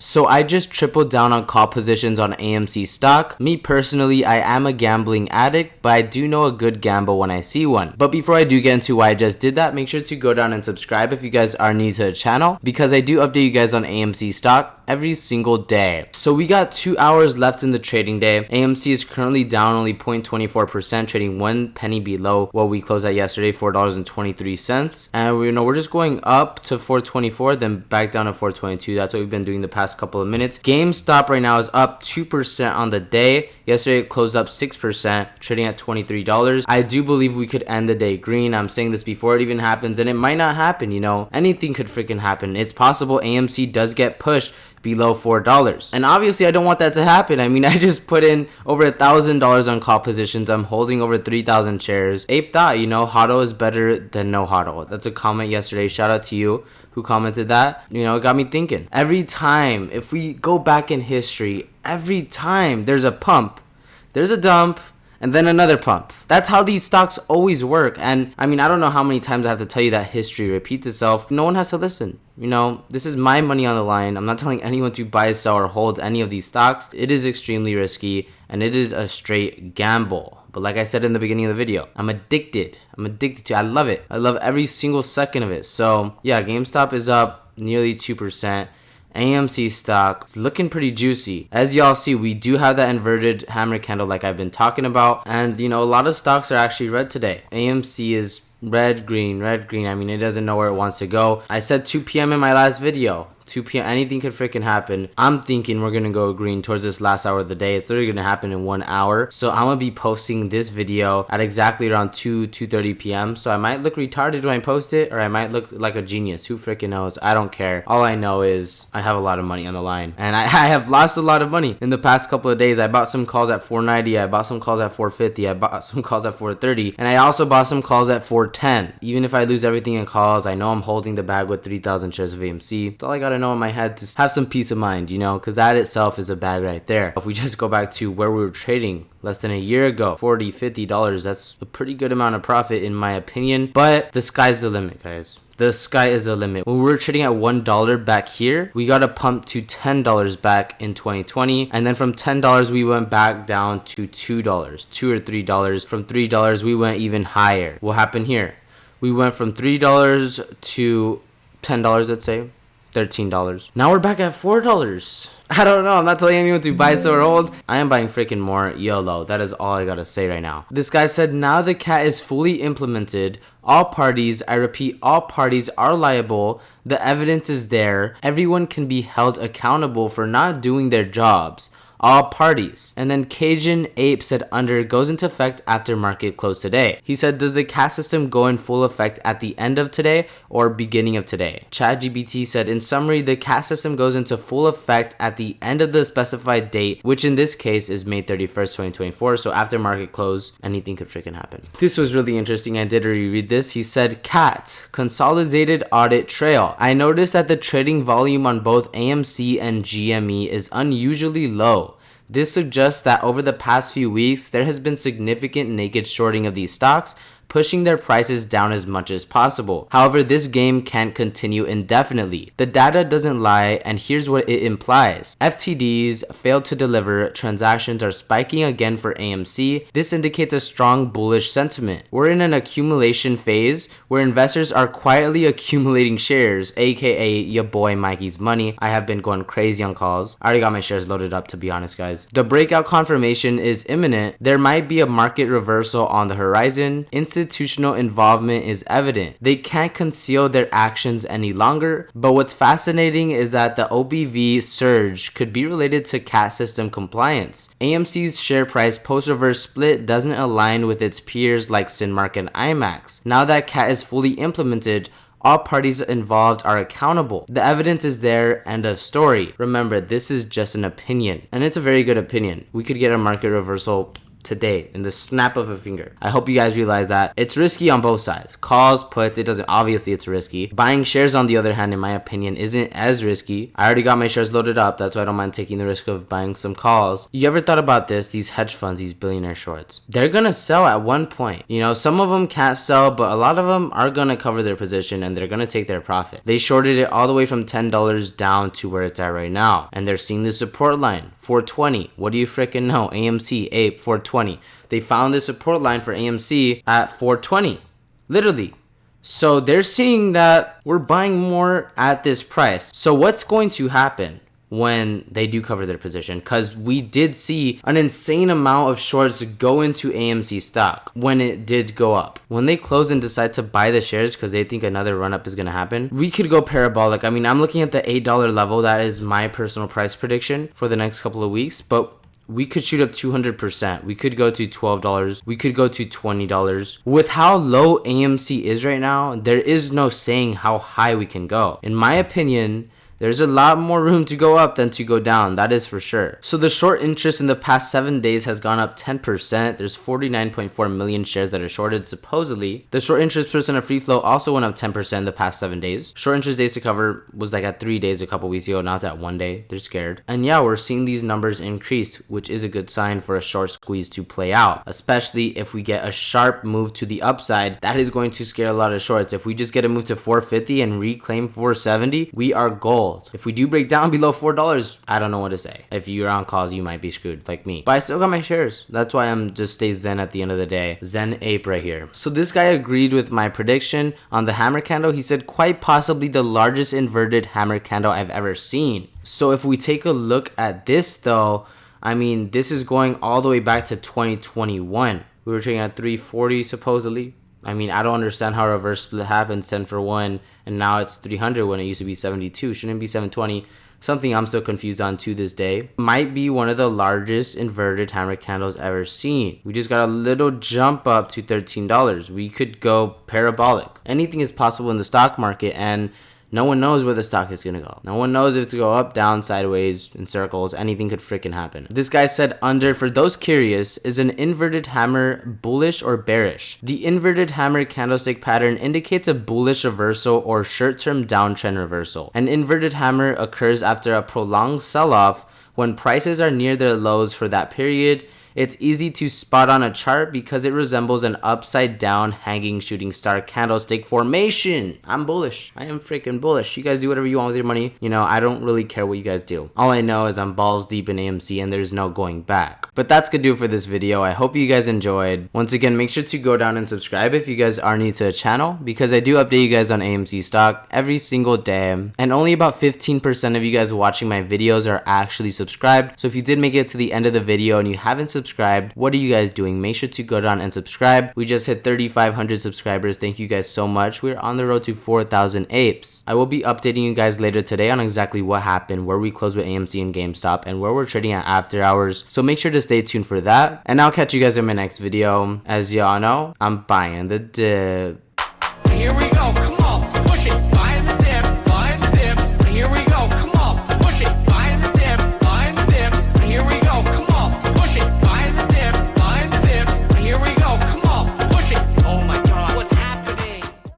So I just tripled down on call positions on AMC stock. Me personally, I am a gambling addict, but I do know a good gamble when I see one. But before I do get into why I just did that, make sure to go down and subscribe if you guys are new to the channel, because I do update you guys on AMC stock every single day. So we got 2 hours left in the trading day. AMC is currently down only 0.24%, trading 1 penny below what we closed at yesterday, $4.23. And we're just going up to 424, then back down to 422. That's what we've been doing the past couple of minutes. GameStop right now is up 2% on the day. Yesterday it closed up 6%, trading at $23. I do believe we could end the day green. I'm saying this before it even happens, and it might not happen, anything could freaking happen. It's possible AMC does get pushed below $4, and obviously I don't want that to happen. I mean, I just put in over $1,000 on call positions. I'm holding over 3,000 shares. Ape thought, hodl is better than no hodl. That's a comment yesterday. Shout out to you who commented that. It got me thinking. Every time, if we go back in history, every time there's a pump, there's a dump, and then another pump. That's how these stocks always work. And I mean, I don't know how many times I have to tell you that history repeats itself. No one has to listen. This is my money on the line. I'm not telling anyone to buy, sell, or hold any of these stocks. It is extremely risky, and it is a straight gamble. But like I said in the beginning of the video, I'm addicted to it. I love it. I love every single second of it. So yeah, GameStop is up nearly 2%. AMC stock is looking pretty juicy. As y'all see, we do have that inverted hammer candle like I've been talking about. And a lot of stocks are actually red today. AMC is red, green. I mean, it doesn't know where it wants to go. I said 2 p.m. in my last video. 2 p.m. anything could freaking happen. I'm thinking we're gonna go green towards this last hour of the day. It's literally gonna happen in 1 hour. So I'm gonna be posting this video at exactly around 2:30 p.m. So I might look retarded when I post it, or I might look like a genius. Who freaking knows? I don't care. All I know is I have a lot of money on the line, and I have lost a lot of money in the past couple of days. I bought some calls at 490. I bought some calls at 450. I bought some calls at 430, and I also bought some calls at 410. Even if I lose everything in calls, I know I'm holding the bag with 3,000 shares of AMC. That's all I gotta know in my head to have some peace of mind, because that itself is a bag right there. If we just go back to where we were trading less than a year ago, $40-50, that's a pretty good amount of profit in my opinion. But the sky's the limit, guys. The sky is the limit. When we were trading at $1 back here, we got a pump to $10 back in 2020. And then from $10, we went back down to $2, $2 or $3. From $3, we went even higher. What happened here? We went from $3 to $10, let's say. $13. Now we're back at $4. I don't know. I'm not telling anyone to buy, sell, or hold. I am buying freaking more. YOLO. That is all I gotta say right now. This guy said, now the cat is fully implemented. All parties, I repeat, all parties are liable. The evidence is there. Everyone can be held accountable for not doing their jobs. All parties. And then Cajun Ape said under goes into effect after market close today. He said, does the CAT system go in full effect at the end of today or beginning of today? ChatGPT said, in summary, the CAT system goes into full effect at the end of the specified date, which in this case is May 31st, 2024. So after market close, anything could freaking happen. This was really interesting. I did reread this. He said, CAT, Consolidated Audit Trail. I noticed that the trading volume on both AMC and GME is unusually low. This suggests that over the past few weeks, there has been significant naked shorting of these stocks, pushing their prices down as much as possible. However, this game can't continue indefinitely. The data doesn't lie, and here's what it implies. FTDs failed to deliver, transactions are spiking again for AMC. This indicates a strong bullish sentiment. We're in an accumulation phase where investors are quietly accumulating shares, aka your boy Mikey's money. I have been going crazy on calls. I already got my shares loaded up, to be honest, guys. The breakout confirmation is imminent. There might be a market reversal on the horizon. Institutional involvement is evident. They can't conceal their actions any longer, but what's fascinating is that the OBV surge could be related to CAT system compliance. AMC's share price post-reverse split doesn't align with its peers like Cinmark and IMAX. Now that CAT is fully implemented, all parties involved are accountable. The evidence is there, end of story. Remember, this is just an opinion, and it's a very good opinion. We could get a market reversal today in the snap of a finger. I hope you guys realize that it's risky on both sides. Calls, puts, it doesn't, obviously it's risky. Buying shares, on the other hand, in my opinion, isn't as risky. I already got my shares loaded up. That's why I don't mind taking the risk of buying some calls. You ever thought about this? These hedge funds, these billionaire shorts, they're gonna sell at one point. You know, some of them can't sell, but a lot of them are gonna cover their position and they're gonna take their profit. They shorted it all the way from $10 down to where it's at right now, and they're seeing the support line 420. What do you freaking know? AMC, ape, 420. They found the support line for AMC at 420, literally. So they're seeing that we're buying more at this price. So what's going to happen when they do cover their position? Because we did see an insane amount of shorts go into AMC stock when it did go up. When they close and decide to buy the shares because they think another run up is going to happen, we could go parabolic. I mean, I'm looking at the $8 level. That is my personal price prediction for the next couple of weeks, but we could shoot up 200%. We could go to $12. We could go to $20. With how low AMC is right now, there is no saying how high we can go. In my opinion, there's a lot more room to go up than to go down. That is for sure. So the short interest in the past 7 days has gone up 10%. There's 49.4 million shares that are shorted, supposedly. The short interest percent of free flow also went up 10% in the past 7 days. Short interest days to cover was like at 3 days a couple weeks ago. Now it's at 1 day. They're scared. And yeah, we're seeing these numbers increase, which is a good sign for a short squeeze to play out. Especially if we get a sharp move to the upside, that is going to scare a lot of shorts. If we just get a move to 450 and reclaim 470, we are gold. If we do break down below $4, I don't know what to say. If you're on calls, you might be screwed like me. But I still got my shares. That's why I'm just stay zen at the end of the day. Zen ape right here. So this guy agreed with my prediction on the hammer candle. He said quite possibly the largest inverted hammer candle I've ever seen. So if we take a look at this though, I mean, this is going all the way back to 2021. We were trading at 340 supposedly. I mean, I don't understand how a reverse split happens, 10 for 1, and now it's 300 when it used to be 72. Shouldn't it be 720? Something I'm still confused on to this day. Might be one of the largest inverted hammer candles ever seen. We just got a little jump up to $13. We could go parabolic. Anything is possible in the stock market, and no one knows where the stock is going to go. No one knows if it's going to go up, down, sideways, in circles. Anything could freaking happen. This guy said under, for those curious, is an inverted hammer bullish or bearish? The inverted hammer candlestick pattern indicates a bullish reversal or short-term downtrend reversal. An inverted hammer occurs after a prolonged sell-off when prices are near their lows for that period. It's easy to spot on a chart because it resembles an upside down hanging shooting star candlestick formation. I'm bullish. I am freaking bullish. You guys do whatever you want with your money. You know, I don't really care what you guys do. All I know is I'm balls deep in AMC and there's no going back. But that's gonna do for this video. I hope you guys enjoyed. Once again, make sure to go down and subscribe if you guys are new to the channel, because I do update you guys on AMC stock every single day. And only about 15% of you guys watching my videos are actually subscribed. So if you did make it to the end of the video and you haven't subscribed, what are you guys doing? Make sure to go down and subscribe. We just hit 3,500 subscribers. Thank you guys so much. We're on the road to 4,000 apes. I will be updating you guys later today on exactly what happened, where we closed with AMC and GameStop, and where we're trading at after hours. So make sure to stay tuned for that. And I'll catch you guys in my next video. As y'all know, I'm buying the dip. Here we go. Come on. Push it. Buying the dip.